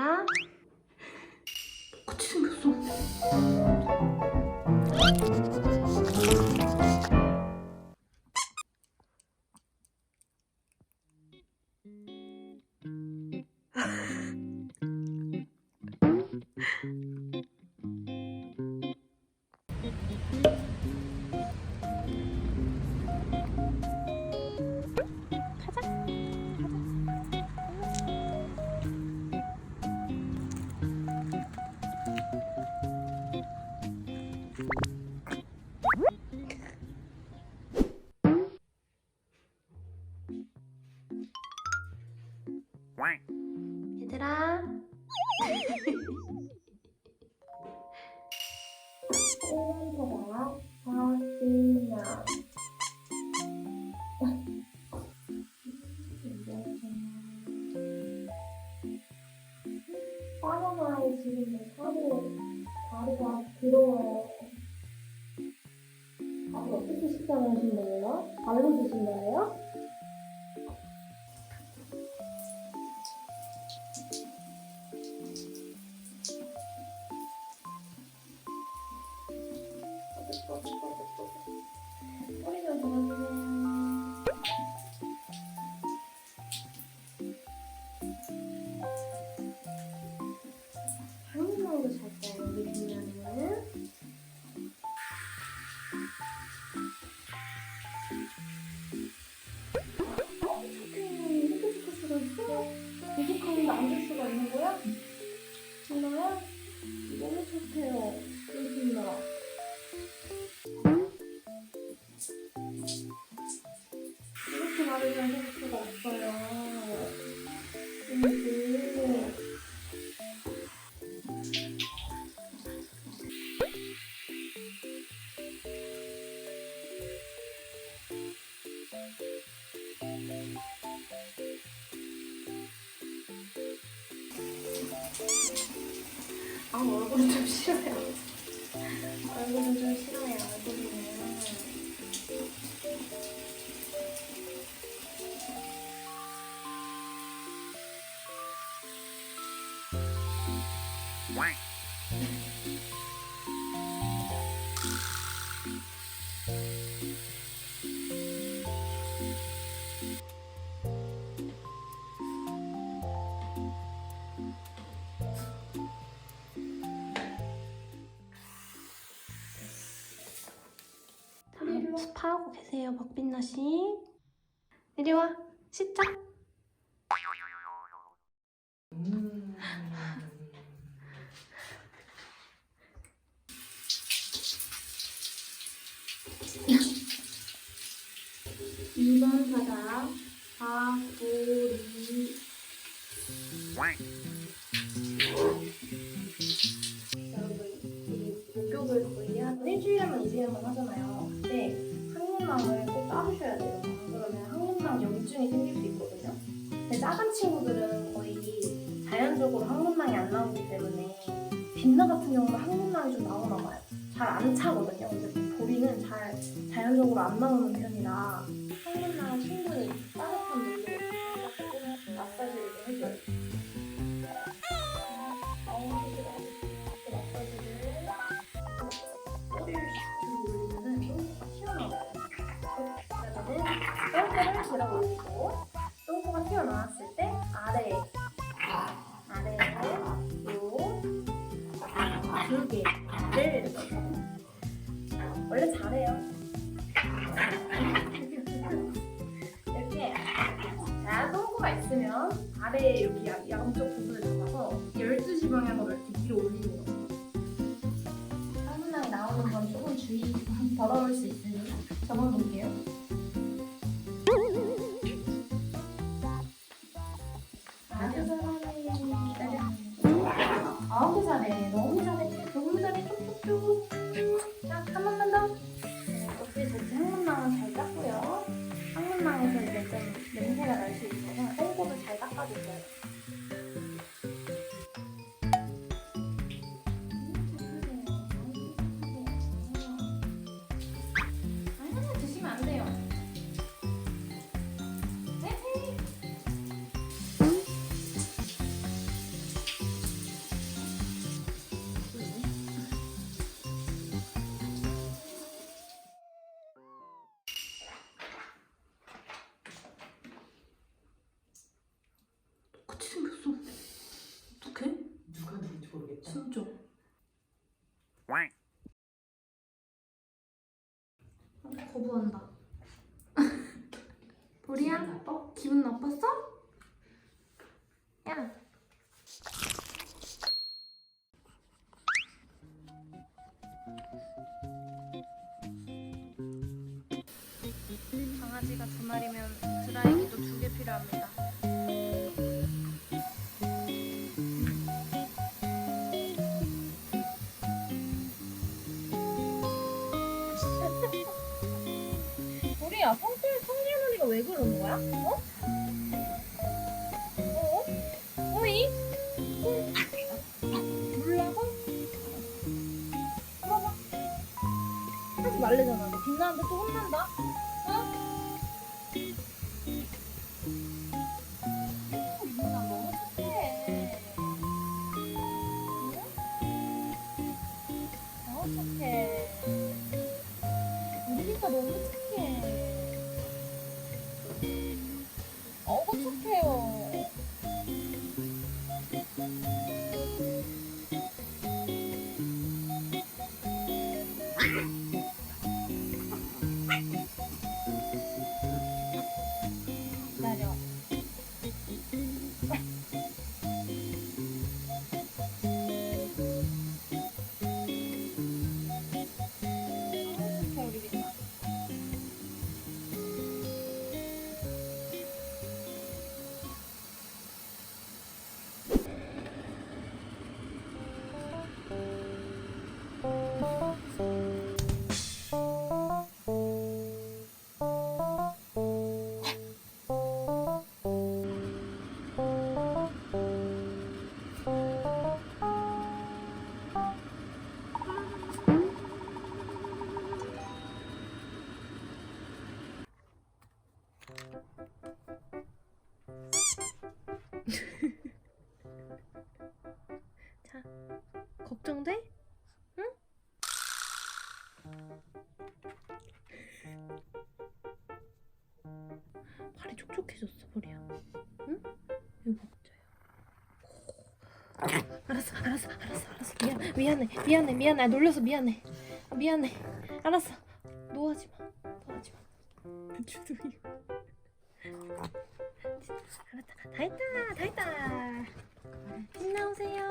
얘들아. 똑같이 생겼어. 얘들아. 바나나의 지금 다리가 길어요. 밥을 어떻게 식사하신다고요? 발로 드신다고요? 꼬리 좀 잡아주세요. 한국말로 잘까요? 우리 주면은 이렇게 착할 수가 있어? 부족하는데 안 줄 수가 있는 거야? 진아야? 너무 착해요. 우리 진아. 이렇게 말을 잘 해줄 수가 없어요. 얼굴은 좀 싫어요. 얼굴은 좀 싫어요. 얼굴은. 스파하고 계세요, 박빛나 씨. 이리 와, 씻자. 이번 바닥 박보리. 여러분, 이 목욕을 거의 한 일주일에만 2주에만 하잖아요. 근데 항문망을 꼭 따주셔야 돼요. 안 그러면 항문망 염증이 생길 수 있거든요. 근데 작은 친구들은 거의 자연적으로 항문망이 안 나오기 때문에 빛나 같은 경우는 항문망이 좀 나오나 봐요. 잘 안 차거든요. 근데 보리는 잘 자연적으로 안 나오는 편이라 항문망을 충분히 따뜻한 물로 마사지를 해줘요. 꼬리를 슉 올리면은 똥꼬가 튀어나와요. 그러면은 똥꼬를 들어 올리고 똥꼬가 튀어나왔을 때 아래에 요 두 개를 원래 잘해요. 이렇게 자 똥꼬가 있으면 아래에 이렇게 양쪽 부분을 잡아서 12시 방향으로 이렇게 위로 올리는 거예요. 항문낭이 나오는 건 조금 주의 더러울 수 있으니 접어볼게요. 아주 잘하네. 기다려. 아우 잘해. 너무 잘해. 너무 잘해. 쭉쭉쭉. 자, 한 번만 더. 어찌 됐지 항문낭은 잘 닦고요. 항문낭에서 이제 좀 냄새가 날 수 있어서 똥꼬를 잘 닦아주세요. 합니다. 우리야, 성질머리가 왜 그러는 거야? 어? 어? 어이? 물라고? 물어봐. 하지 말래잖아. 너 빛나는데 또 혼난다? 어? 민나 너무 착해. 응? 너무 착해. 우리니까 너무 착해. 어구 착해요. 기다려. 착해 우리 민나. 자, 걱정돼? 응? 발이 촉촉해졌어, 머리야. 응? 이거 먹자요. 알았어. 미안해. 놀려서 미안해. 미안해. 알았어. 노하지 마. 주둥이. 알았다. 다 했다. 힘 나오세요.